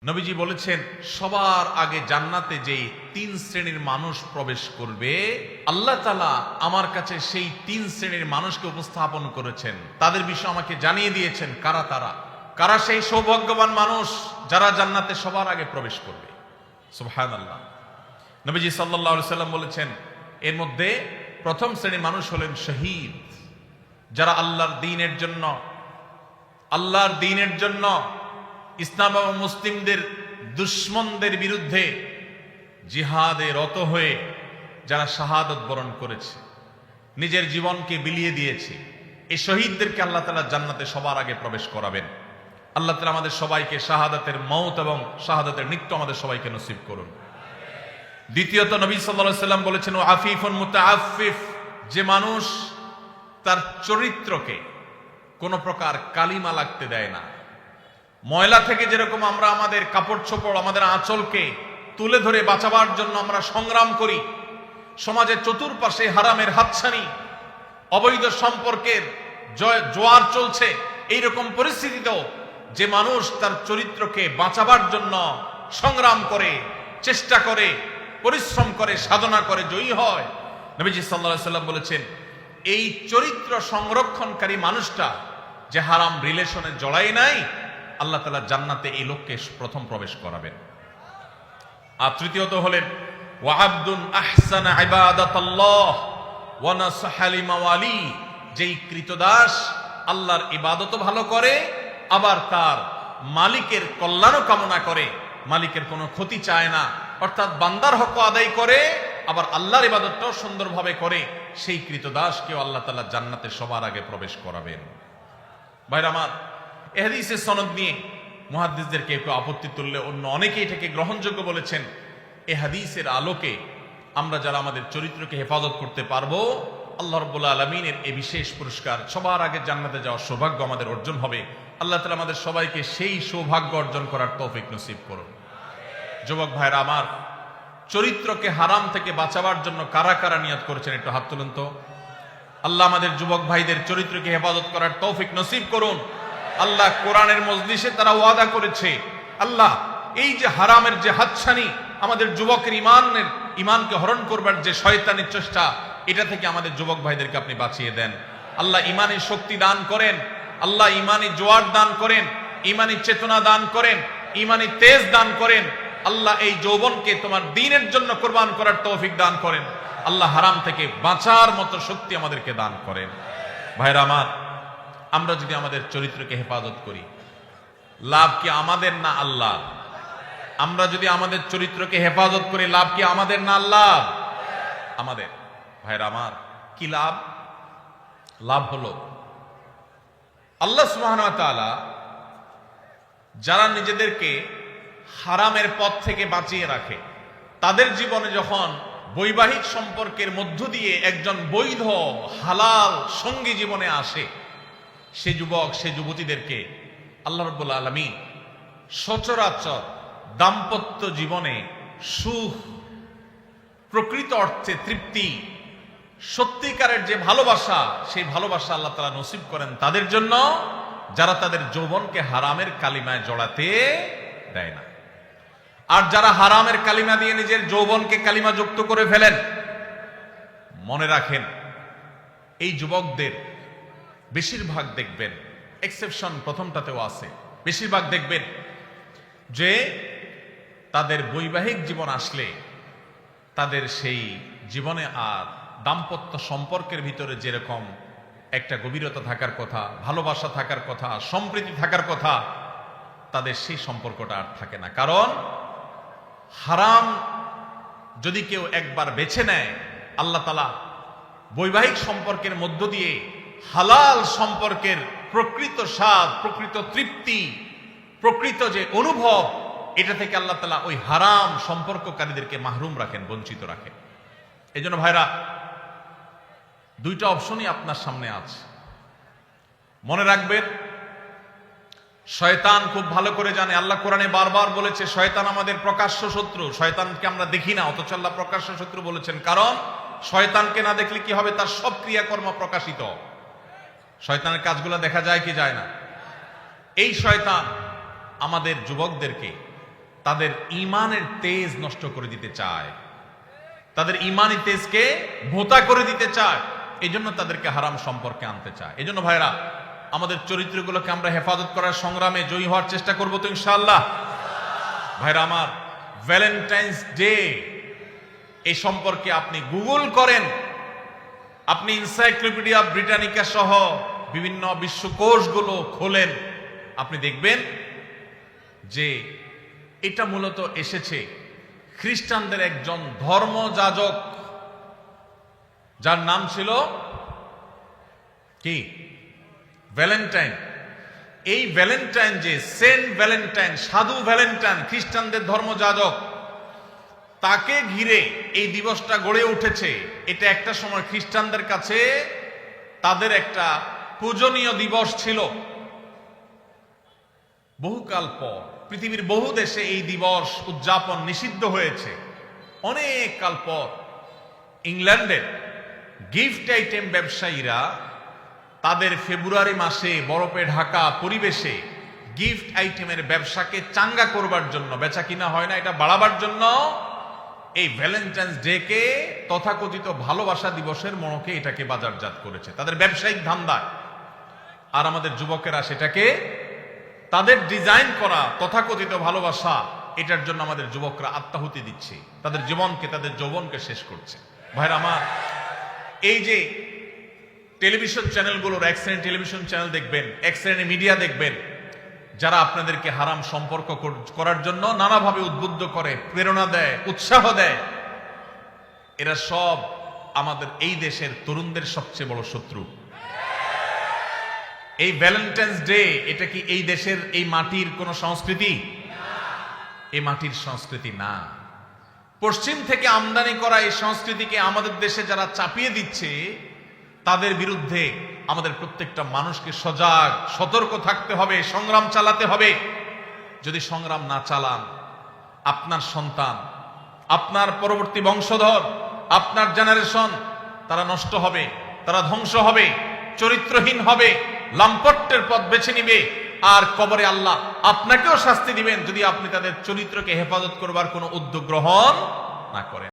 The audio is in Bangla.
নবীজি বলেছেন সবার আগে জান্নাতে যেই তিন শ্রেণীর মানুষ প্রবেশ করবে আল্লাহ তাআলা আমার কাছে সেই তিন শ্রেণীর মানুষকে উপস্থাপন করেছেন, তাদের বিষয় আমাকে জানিয়ে দিয়েছেন। কারা সেই সৌভাগ্যবান মানুষ যারা জান্নাতে সবার আগে প্রবেশ করবে। সুবহানাল্লাহ। নবীজি সাল্লাল্লাহু আলাইহি সাল্লাম বলেছেন এর মধ্যে প্রথম শ্রেণীর মানুষ হলেন শহীদ, যারা আল্লাহর দ্বীনের জন্য ইসলাম এবং মুসলিমদের দুশমনদের বিরুদ্ধে জিহাদে রত হয়ে যারা শাহাদত বরণ করেছে, নিজের জীবনকে বিলিয়ে দিয়েছে, এই শহীদদেরকে আল্লাহ তাআলা জান্নাতে সবার আগে প্রবেশ করাবেন। আল্লাহ তাআলা আমাদের সবাইকে শাহাদাতের মওত এবং শাহাদাতের মৃত্যু আমাদের সবাইকে নসিব করুন। দ্বিতীয়ত নবী সাল্লাল্লাহু আলাইহি সাল্লাম বলেছেন ও আফিফুন মুতাআফফিফ, যে মানুষ তার চরিত্রকে কোনো প্রকার কালিমা লাগতে দেয় না। ময়লা থেকে যেরকম আমরা আমাদের কাপড় চোপড়, আমাদের আঁচলকে তুলে ধরে বাঁচাবার জন্য আমরা সংগ্রাম করি, সমাজের চতুর্পাশে হারামের হাতছানি, অবৈধ সম্পর্কের জোয়ার চলছে, এইরকম পরিস্থিতিতেও যে মানুষ তার চরিত্রকে বাঁচাবার জন্য সংগ্রাম করে, চেষ্টা করে, পরিশ্রম করে, সাধনা করে, জয়ী হয়, নবীজি সাল্লাল্লাহু আলাইহি সাল্লাম বলেছেন এই চরিত্র সংরক্ষণকারী মানুষটা যে হারাম রিলেশনে জড়াই নাই, আল্লাহ তাআলা জান্নাতে এই লোককে প্রথম প্রবেশ করাবেন। আর তৃতীয়ত হলেন ওয়া আবদুন আহসানা ইবাদাতাল্লাহ ওয়া নাসাহা লিমাওয়ালি, যেই কৃতদাস আল্লাহর ইবাদতও ভালো করে, আবার তার মালিকের কল্যাণও কামনা করে, মালিকের কোনো ক্ষতি চায় না, অর্থাৎ বান্দার হক আদায় করে, আবার আল্লাহর ইবাদতটাও সুন্দরভাবে করে, সেই কৃতদাসকেও আল্লাহ তাআলা জান্নাতে সবার আগে প্রবেশ করাবেন। ভাইরা আমার, এই হাদিসের সনদ নিয়ে মুহাদ্দিসদের কেউ আপত্তি তুললে অন্য অনেকেই এটাকে গ্রহণযোগ্য বলেছেন। এই হাদিসের আলোকে আমরা যারা আমাদের চরিত্রকে হেফাজত করতে পারবো, আল্লাহ রাব্বুল আলামিনের এই বিশেষ পুরস্কার, সবার আগে জান্নাতে যাওয়ার সৌভাগ্য আমাদের অর্জন হবে। আল্লাহ তাআলা আমাদের সবাইকে সেই সৌভাগ্য অর্জন করার তৌফিক নসিব করুন। যুবক ভাইরা আমার, চরিত্রকে হারাম থেকে বাঁচাবার জন্য কারা কারা নিয়ত করেছেন একটু হাত তুলুন তো। আল্লাহ আমাদের যুবক ভাইদের চরিত্রকে হেফাজত করার তৌফিক নসিব করুন। আল্লাহ কোরআনের মজলিসে তারা ওয়াদা করেছে, আল্লাহ এই যে হারামের যে হাতছানি, আমাদের যুবকের ইমানকে হরণ করবার যে শয়তানের চেষ্টা, এটা থেকে আমাদের যুবক ভাইদেরকে আপনি বাঁচিয়ে দেন। আল্লাহ ইমানি শক্তি দান করেন, আল্লাহ ইমানি জোয়ার দান করেন, ইমানি চেতনা দান করেন, ইমানি তেজ দান করেন। আল্লাহ এই যৌবনকে তোমার দ্বীনের জন্য কোরবান করার তৌফিক দান করেন। আল্লাহ হারাম থেকে বাঁচার মতো শক্তি আমাদেরকে দান করেন। ভাইরা আমার, আমরা যদি আমাদের চরিত্রকে হেফাজত করি, লাভ কি আমাদের না আল্লাহ? আমরা যদি আমাদের চরিত্রকে হেফাজত করি, লাভ কি আমাদের না আল্লাহ? আমাদের। ভাইরা আমার, কি লাভ? লাভ হলো আল্লাহ সুবহানাহু ওয়া তাআলা যারা নিজেদেরকে হারামের পথ থেকে বাঁচিয়ে রাখে, তাদের জীবনে যখন বৈবাহিক সম্পর্কের মধ্য দিয়ে একজন বৈধ হালাল সঙ্গী জীবনে আসে, সে যুবক, সে যুবতীদেরকে আল্লাহ রাব্বুল আলামিন সচরাচর দাম্পত্য জীবনে সুখ, প্রকৃত অর্থে তৃপ্তি, সত্যিকারের যে ভালোবাসা, সেই ভালোবাসা আল্লাহ তাআলা নসিব করেন তাদের জন্য যারা তাদের যৌবনকে হারামের কালিমায় জড়াতে দেয় না। আর যারা হারামের কালিমা দিয়ে নিজের যৌবনকে কালিমা যুক্ত করে ফেলেন, মনে রাখেন এই যুবকদের বেশিরভাগ দেখবেন, এক্সেপশন প্রথমটাতেও আছে, বেশিরভাগ দেখবেন যে তাদের বৈবাহিক জীবন আসলে তাদের সেই জীবনে আর দাম্পত্য সম্পর্কের ভিতরে যেরকম একটা গভীরতা থাকার কথা, ভালোবাসা থাকার কথা, সম্প্রীতি থাকার কথা, তাদের সেই সম্পর্কটা আর থাকে না। কারণ হারাম যদি কেউ একবার বেছে নেয়, আল্লাহ তাআলা বৈবাহিক সম্পর্কের মধ্য দিয়ে হালাল সম্পর্কের প্রকৃত স্বাদ, প্রকৃত তৃপ্তি, প্রকৃত যে অনুভব, এটা থেকে আল্লাহ তাআলা ওই হারাম সম্পর্ককারীদেরকে মাহরুম রাখেন, বঞ্চিত রাখেন। এই জন্য ভাইরা, দুইটা অপশনই আপনার সামনে আছে। মনে রাখবেন, শয়তান খুব ভালো করে জানে, আল্লাহ কোরআনে বারবার বলেছে শয়তান আমাদের প্রকাশ্য শত্রু। শয়তানকে আমরা দেখি না, অথচ আল্লাহ প্রকাশ্য শত্রু বলেছেন। কারণ শয়তানকে না দেখলে কি হবে? তার সব ক্রিয়াকর্ম প্রকাশিত। শয়তানের কাজগুলো দেখা যায় কি যায় না? এই শয়তান আমাদের যুবকদেরকে তাদের ঈমানের তেজ নষ্ট করে দিতে চায়, তাদের ঈমানি তেজকে ভোঁতা করে দিতে চায়, এই জন্য তাদেরকে হারাম সম্পর্কে আনতে চায়। এই জন্য ভাইরা, আমাদের চরিত্রগুলোকে আমরা হেফাজত করার সংগ্রামে জয়ী হওয়ার চেষ্টা করবো তো ইনশাআল্লাহ। ভাইরা আমার, ভ্যালেন্টাইন্স ডে এই সম্পর্কে আপনি গুগল করেন, আপনি এনসাইক্লোপিডিয়া ব্রিটানিকা সহ বিভিন্ন বিশ্বকোষগুলো খোলেন, আপনি দেখবেন যে এটা মূলত এসেছে খ্রিস্টানদের একজন ধর্মযাজক, যার নাম ছিল কি? ভ্যালেন্টাইন। এই ভ্যালেন্টাইন, যে সেন্ট ভ্যালেন্টাইন, সাধু ভ্যালেন্টাইন, খ্রিস্টানদের ধর্মযাজক, তাকে ঘিরে এই দিবসটা গড়ে উঠেছে। এটা একটা সময় খ্রিস্টানদের কাছে তাদের একটা পূজনীয় দিবস ছিল। বহুকাল পর পৃথিবীর বহু দেশে এই দিবস উদযাপন নিষিদ্ধ হয়েছে। অনেক কাল পর ইংল্যান্ডের গিফট আইটেম ব্যবসায়ীরা তাদের ফেব্রুয়ারি মাসে বরফে ঢাকা পরিবেশে গিফট আইটেমের ব্যবসাকে চাঙ্গা করবার জন্য, বেচা কিনা হয় না, এটা বাড়াবার জন্য এই ভ্যালেন্টাইন্স ডে কে তথাকথিত ভালোবাসা দিবসের মনোকে এটাকে বাজারজাত করেছে তাদের ব্যবসায়িক ধান্দায়। আর আমাদের যুবকেরা সেটাকে তাদের ডিজাইন করা তথাকথিত ভালোবাসা, এটার জন্য আমাদের যুবকরা আত্মাহুতি দিচ্ছে, তাদের জীবনকে, তাদের যৌবনকে শেষ করছে। ভাইরা আমার, এই যে টেলিভিশন চ্যানেলগুলোর, এক শ্রেণীর টেলিভিশন চ্যানেল দেখবেন, এক শ্রেণীর মিডিয়া দেখবেন, যারা আপনাদেরকে হারাম সম্পর্ক করার জন্য নানাভাবে উদ্বুদ্ধ করে, প্রেরণা দেয়, উৎসাহ দেয়, এরা সব আমাদের এই দেশের তরুণদের সবচেয়ে বড় শত্রু। এই ভ্যালেন্টাইন্স ডে, এটা কি এই দেশের, এই মাটির কোন সংস্কৃতি? এই মাটির সংস্কৃতি না। পশ্চিম থেকে আমদানি করা এই সংস্কৃতিকে আমাদের দেশে যারা চাপিয়ে দিচ্ছে, তাদের বিরুদ্ধে আমাদের প্রত্যেকটা মানুষকে সজাগ, সতর্ক থাকতে হবে, সংগ্রাম চালাতে হবে। যদি সংগ্রাম না চালান, আপনার সন্তান, আপনার পরবর্তী বংশধর, আপনার জেনারেশন, তারা নষ্ট হবে, তারা ধ্বংস হবে, চরিত্রহীন হবে, লাম্পট্যের পথ বেছে নিবে। আর কবরে আল্লাহ আপনাকেও শাস্তি দিবেন যদি আপনি তাদের চরিত্রকে হেফাজত করবার কোনো উদ্যোগ গ্রহণ না করেন।